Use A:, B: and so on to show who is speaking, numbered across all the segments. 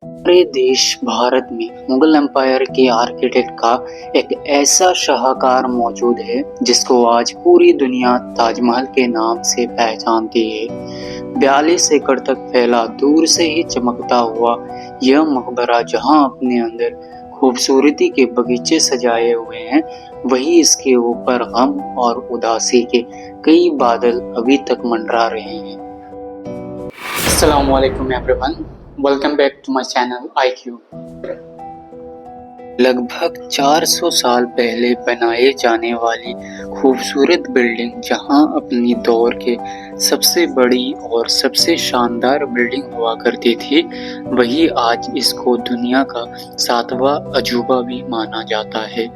A: हमारे देश भारत में मुगल एम्पायर के आर्किटेक्ट का एक ऐसा शाहकार मौजूद है जिसको आज पूरी दुनिया ताजमहल के नाम से पहचानती है। 42 एकड़ तक फैला दूर से ही चमकता हुआ यह मकबरा जहां अपने अंदर खूबसूरती के बगीचे सजाए हुए हैं, वहीं इसके ऊपर गम और उदासी के कई बादल अभी तक मंडरा रहे हैं। अस्सलामुअलैकुम everyone, welcome back to my channel IQ। लगभग 400 साल पहले बनाए जाने वाली खूबसूरत बिल्डिंग जहां अपनी दौर के सबसे बड़ी और सबसे शानदार बिल्डिंग हुआ करती थी, वही आज इसको दुनिया का 7वां अजूबा भी माना जाता है।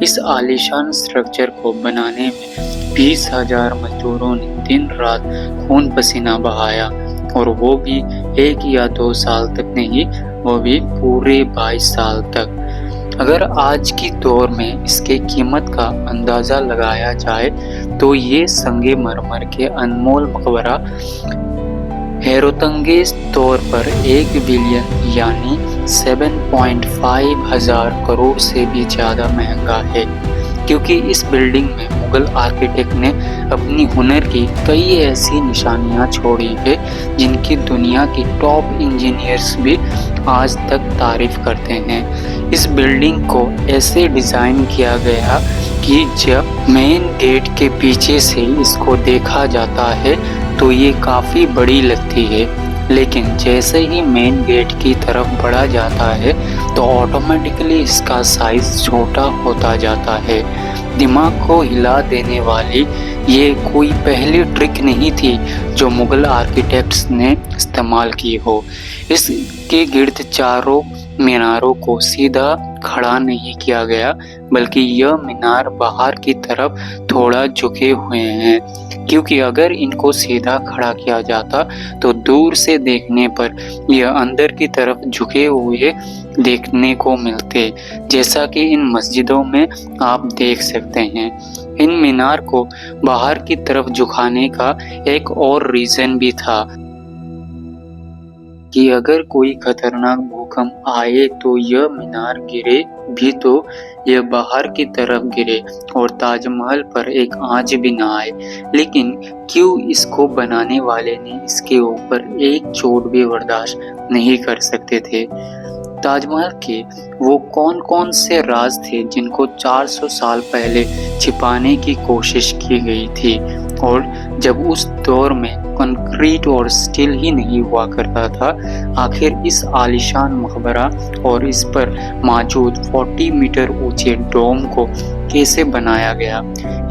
A: इस आलीशान स्ट्रक्चर को बनाने में 20,000 मजदूरों ने दिन रात खून पसीना बहाया, और वो भी 1 या 2 साल तक नहीं, वो भी पूरे 22 साल तक। अगर आज की दौर में इसके कीमत का अंदाजा लगाया जाए तो ये संगे मरमर के अनमोल मकबरा हैरतअंगेज तौर पर 1 बिलियन यानी 7.5 हजार करोड़ से भी ज्यादा महंगा है, क्योंकि इस बिल्डिंग में मुगल आर्किटेक्ट ने अपनी हुनर की कई ऐसी निशानियां छोड़ी है जिनकी दुनिया के टॉप इंजीनियर्स भी आज तक तारीफ करते हैं। इस बिल्डिंग को ऐसे डिजाइन किया गया कि जब मेन गेट के पीछे से इसको देखा जाता है तो ये काफी बड़ी लगती है, लेकिन जैसे ही मेन गेट की तरफ बढ़ा जाता है तो ऑटोमेटिकली इसका साइज छोटा होता जाता है। दिमाग को हिला देने वाली ये कोई पहली ट्रिक नहीं थी जो मुगल आर्किटेक्ट्स ने इस्तेमाल की हो। इसके गिर्द चारों मीनारों को सीधा खड़ा नहीं किया गया, बल्कि यह मीनार बाहर की तरफ थोड़ा झुके हुए हैं, क्योंकि अगर इनको सीधा खड़ा किया जाता तो दूर से देखने पर यह अंदर की तरफ झुके हुए देखने को मिलते, जैसा कि इन मस्जिदों में आप देख सकते हैं। इन मीनार को बाहर की तरफ झुकाने का एक और रीजन भी था कि अगर कोई खतरनाक भूकंप आए तो यह मीनार गिरे भी तो यह बाहर की तरफ गिरे और ताजमहल पर एक आंच भी ना आए। लेकिन क्यों इसको बनाने वाले ने इसके ऊपर एक चोट भी बर्दाश्त नहीं कर सकते थे। ताजमहल के वो कौन कौन से राज थे जिनको 400 साल पहले छिपाने की कोशिश की गई थी, और जब उस दौर में कंक्रीट और स्टील ही नहीं हुआ करता था, आखिर इस आलीशान मकबरा और इस पर मौजूद 40 मीटर ऊंचे डोम को कैसे बनाया गया,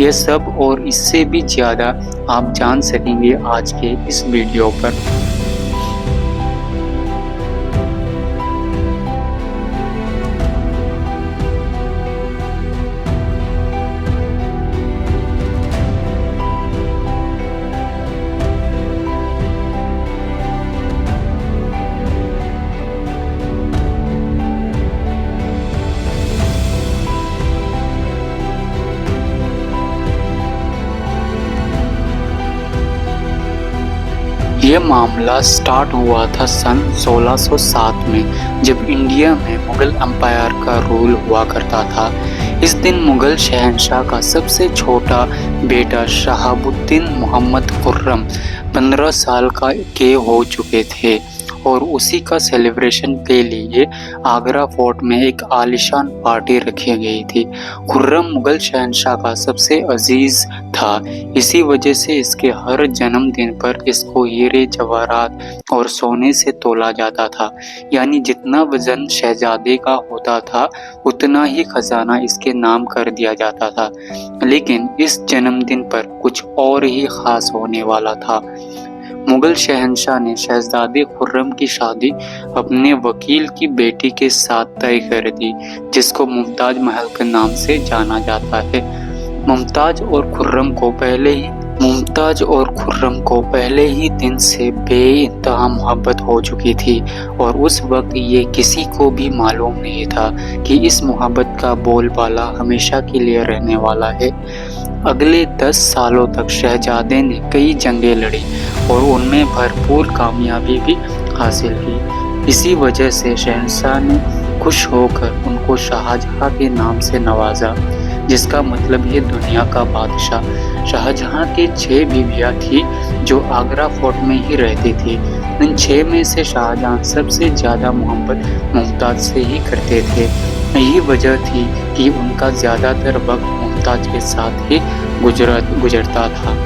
A: यह सब और इससे भी ज्यादा आप जान सकेंगे आज के इस वीडियो पर। यह मामला स्टार्ट हुआ था सन 1607 में, जब इंडिया में मुगल एम्पायर का रूल हुआ करता था। इस दिन मुगल शहंशाह का सबसे छोटा बेटा शहाबुद्दीन मोहम्मद खुर्रम 15 साल के हो चुके थे, और उसी का सेलिब्रेशन के लिए आगरा फोर्ट में एक आलीशान पार्टी रखी गई थी। खुर्रम मुगल शहंशाह का सबसे अजीज था, इसी वजह से इसके हर जन्मदिन पर इसको हीरे जवाहरात और सोने से तोला जाता था, यानी जितना वजन शहजादे का होता था उतना ही खजाना इसके नाम कर दिया जाता था। लेकिन इस जन्मदिन पर कुछ और ही खास होने वाला था। मुगल शहंशाह ने शहजादे खुर्रम की शादी अपने वकील की बेटी के साथ तय कर दी, जिसको मुमताज महल के नाम से जाना जाता है। मुमताज और खुर्रम को पहले ही दिन से बेइंतहा मोहब्बत हो चुकी थी, और उस वक्त ये किसी को भी मालूम नहीं था कि इस मोहब्बत का बोलबाला हमेशा के लिए रहने वाला है। अगले 10 सालों तक शहजादे ने कई जंगें लड़ी और उनमें भरपूर कामयाबी भी हासिल की। इसी वजह से शहंशाह ने खुश होकर उनको शाहजहाँ के नाम से नवाजा, जिसका मतलब ये दुनिया का बादशाह। शाहजहाँ की 6 बीवियाँ थी जो आगरा फोर्ट में ही रहती थी। इन 6 में से शाहजहाँ सबसे ज्यादा मोहब्बत मुमताज से ही करते थे। यही वजह थी कि उनका ज्यादातर वक्त मुमताज के साथ ही गुजरता था।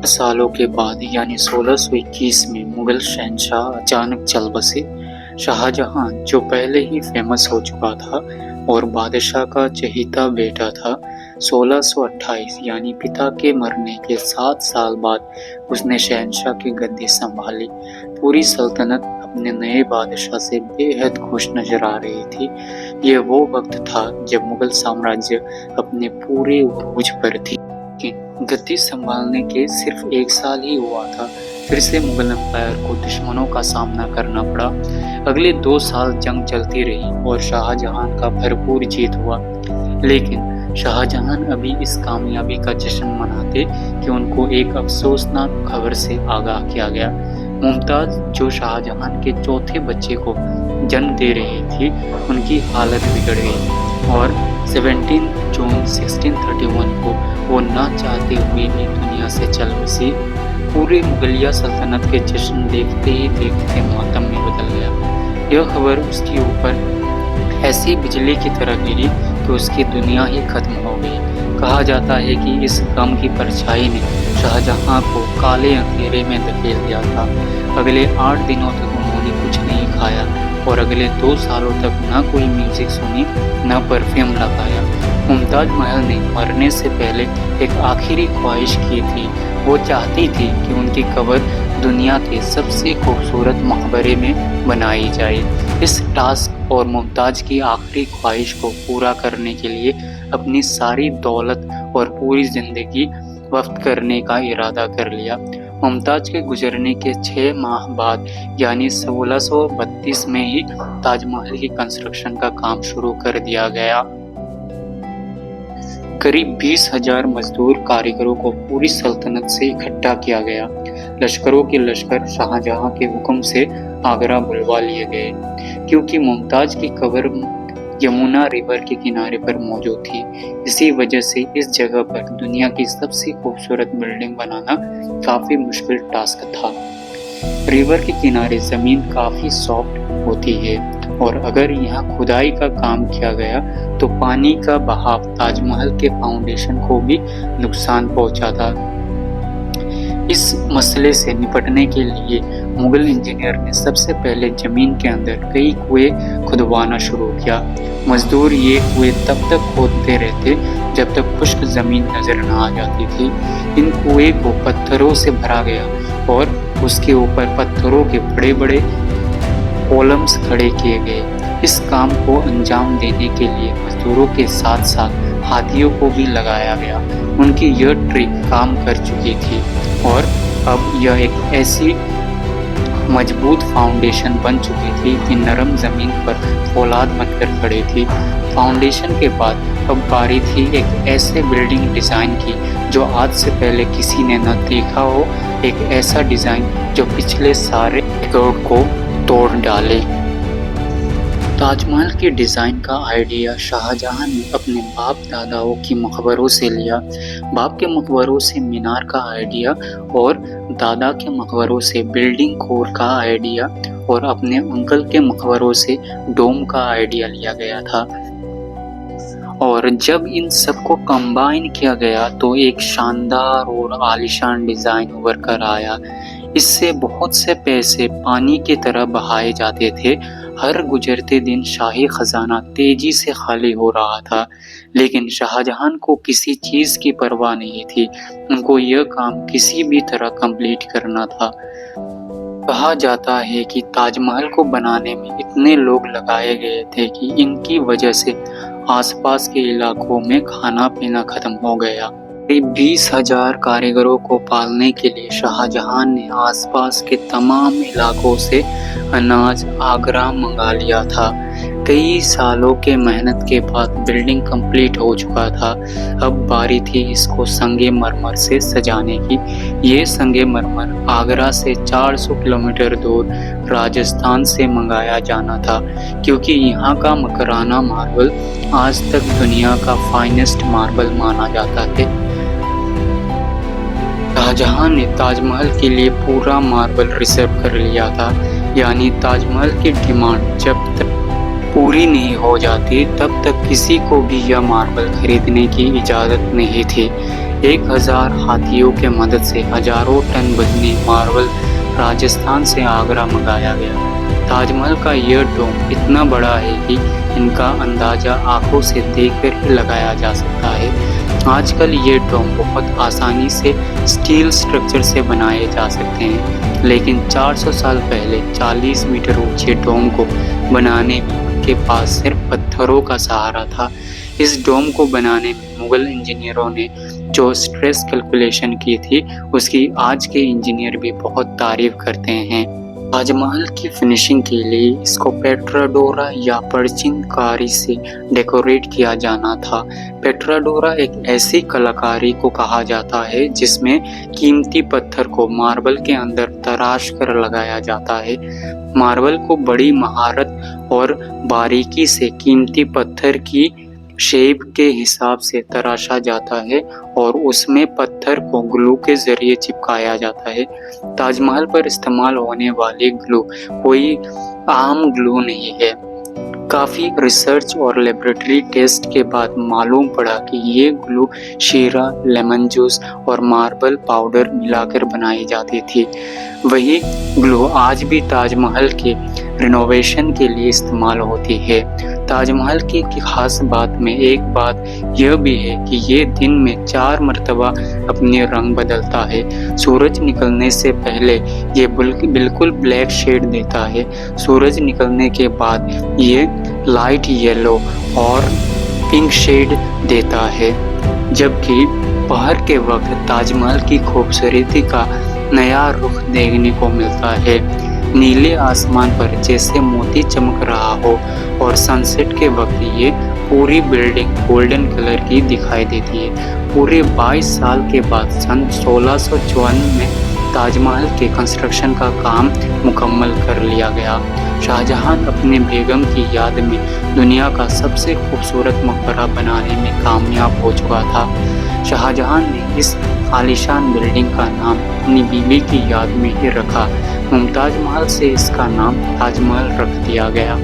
A: सालों के बाद यानी 1621 में मुगल शहंशाह अचानक चल बसे। शाहजहां, जो पहले ही फेमस हो चुका था और बादशाह का चहेता बेटा था, 1628 यानी पिता के मरने के 7 साल बाद उसने शहंशाह की गद्दी संभाली। पूरी सल्तनत अपने नए बादशाह से बेहद खुश नजर आ रही थी। यह वो वक्त था जब मुगल साम्राज्य अपने पूरे उरूज पर थी। गद्दी संभालने के सिर्फ 1 साल ही हुआ था, फिर से मुगल एम्पायर को दुश्मनों का सामना करना पड़ा। अगले 2 साल जंग चलती रही और शाहजहां का भरपूर जीत हुआ। लेकिन शाहजहां अभी इस कामयाबी का जश्न मनाते कि उनको एक अफसोसनाक खबर से आगाह किया गया। मुमताज, जो शाहजहां के चौथे बच्चे को जन्म दे रही थी, उनकी हालत बिगड़ गई और 17 जून 1631 को वो ना चाहते हुए भी दुनिया से चल बसी। पूरी मुगलिया सल्तनत के जश्न देखते ही देखते मातम में बदल गया। यह खबर उसके ऊपर ऐसी बिजली की तरह गिरी कि उसकी दुनिया ही खत्म हो गई। कहा जाता है कि इस गम की परछाई ने शाहजहां को काले अंधेरे में धकेल दिया था। अगले 8 दिनों तक उन्होंने कुछ नहीं खाया और अगले 2 सालों तक ना कोई म्यूजिक सुनी, ना परफ्यूम लगाया। मुमताज महल ने मरने से पहले एक आखिरी ख्वाहिश की थी। वो चाहती थी कि उनकी कब्र दुनिया के सबसे खूबसूरत मकबरे में बनाई जाए। इस टास्क और मुमताज की आखिरी ख्वाहिश को पूरा करने के लिए अपनी सारी दौलत और पूरी जिंदगी वक्फ करने का इरादा कर लिया। मुमताज के गुजरने के 6 माह बाद यानी 1632 में ही ताजमहल की कंस्ट्रक्शन का काम शुरू कर दिया गया। करीब 20,000 मजदूर कारीगरों को पूरी सल्तनत से इकट्ठा किया गया। लश्करों के लश्कर शाहजहां के हुक्म से आगरा बुलवा लिए गए। क्योंकि मुमताज की कब्र यमुना रिवर के किनारे पर मौजूद थी, इसी वजह से इस जगह पर दुनिया की सबसे खूबसूरत बिल्डिंग बनाना काफी मुश्किल टास्क था। रिवर के किनारे जमीन काफी सॉफ्ट होती है और अगर यहाँ खुदाई का काम किया गया तो पानी का बहाव ताजमहल के फाउंडेशन को भी नुकसान पहुंचाता। इस मसले से निपटने के लिए मुगल इंजीनियर ने सबसे पहले जमीन के अंदर कई कुएं खुदवाना शुरू किया। मजदूर ये कुएं तब तक खोदते रहते जब तक खुश्क जमीन नजर न आ जाती थी। इन कुएं को पत्थरों से भरा गया और उसके ऊपर पत्थरों के बड़े बड़े कॉलम्स खड़े किए गए। इस काम को अंजाम देने के लिए मजदूरों के साथ साथ हाथियों को भी लगाया गया। उनकी यह ट्रिक काम कर चुकी थी और अब यह एक ऐसी मजबूत फाउंडेशन बन चुकी थी कि नरम जमीन पर फौलाद बनकर खड़ी थी। फाउंडेशन के बाद अब बारी थी एक ऐसे बिल्डिंग डिजाइन की जो आज से पहले किसी ने न देखा हो, एक ऐसा डिजाइन जो पिछले सारे रिकॉर्ड को तोड़ डाले। ताजमहल के डिजाइन का आइडिया शाहजहां ने अपने बाप दादाओं की मकबरों से लिया। बाप के मकबरों से मीनार का आइडिया और दादा के मकबरों से बिल्डिंग कोर का आइडिया और अपने अंकल के मकबरों से डोम का आइडिया लिया गया था। और जब इन सबको कंबाइन किया गया तो एक शानदार और आलीशान डिजाइन उभर कर आया। इससे बहुत से पैसे पानी की तरह बहाए जाते थे। हर गुजरते दिन शाही खजाना तेजी से खाली हो रहा था, लेकिन शाहजहां को किसी चीज की परवाह नहीं थी। उनको यह काम किसी भी तरह कंप्लीट करना था। कहा जाता है कि ताजमहल को बनाने में इतने लोग लगाए गए थे कि इनकी वजह से आसपास के इलाकों में खाना पीना खत्म हो गया। करीब 20,000 कारीगरों को पालने के लिए शाहजहां ने आसपास के तमाम इलाकों से अनाज आगरा मंगा लिया था। कई सालों के मेहनत के बाद बिल्डिंग कंप्लीट हो चुका था। अब बारी थी इसको संगमरमर से सजाने की। ये संगमरमर आगरा से 400 किलोमीटर दूर राजस्थान से मंगाया जाना था, क्योंकि यहाँ का मकराना मार्बल आज तक दुनिया का फाइनेस्ट मार्बल माना जाता है। शाहजहां ने ताजमहल के लिए पूरा मार्बल रिजर्व कर लिया था, यानी ताजमहल की डिमांड जब तक पूरी नहीं हो जाती तब तक किसी को भी यह मार्बल खरीदने की इजाज़त नहीं थी। 1000 हाथियों के मदद से हजारों टन वजनी मार्बल राजस्थान से आगरा मंगाया गया। ताजमहल का यह डोम इतना बड़ा है कि इनका अंदाजा आंखों से देखकर ही लगाया जा सकता है। आजकल ये डोम बहुत आसानी से स्टील स्ट्रक्चर से बनाए जा सकते हैं, लेकिन 400 साल पहले 40 मीटर ऊंचे डोम को बनाने में उनके पास सिर्फ पत्थरों का सहारा था। इस डोम को बनाने में मुगल इंजीनियरों ने जो स्ट्रेस कैलकुलेशन की थी, उसकी आज के इंजीनियर भी बहुत तारीफ करते हैं। ताजमहल की फिनिशिंग के लिए इसको पेट्राडोरा या परचिनकारी से डेकोरेट किया जाना था। पेट्राडोरा एक ऐसी कलाकारी को कहा जाता है जिसमें कीमती पत्थर को मार्बल के अंदर तराश कर लगाया जाता है। मार्बल को बड़ी महारत और बारीकी से कीमती पत्थर की शेप के हिसाब से तराशा जाता है और उसमें पत्थर को ग्लू के जरिए चिपकाया जाता है। ताजमहल पर इस्तेमाल होने वाली ग्लू कोई आम ग्लू नहीं है। काफ़ी रिसर्च और लेबोरेटरी टेस्ट के बाद मालूम पड़ा कि ये ग्लू शीरा, लेमन जूस और मार्बल पाउडर मिलाकर बनाई जाती थी। वही ग्लू आज भी ताजमहल के रिनोवेशन के लिए इस्तेमाल होती है। ताजमहल की खास बात में एक बात यह भी है कि ये दिन में 4 मरतबा अपने रंग बदलता है। सूरज निकलने से पहले ये बिल्कुल ब्लैक शेड देता है। सूरज निकलने के बाद ये लाइट येलो और पिंक शेड देता है, जबकि पहर के वक्त ताजमहल की खूबसूरती का नया रुख देखने को मिलता है। नीले आसमान पर जैसे मोती चमक रहा हो और सनसेट के वक्त ये पूरी बिल्डिंग गोल्डन कलर की दिखाई देती है। पूरे 22 साल के बाद सन 1654 में ताजमहल के कंस्ट्रक्शन का काम मुकम्मल कर लिया गया। शाहजहां अपने बेगम की याद में दुनिया का सबसे खूबसूरत मकबरा बनाने में कामयाब हो चुका था। शाहजहां ने इस आलीशान बिल्डिंग का नाम अपनी बीवी की याद में ही रखा। मुमताज महल से इसका नाम ताजमहल रख दिया गया।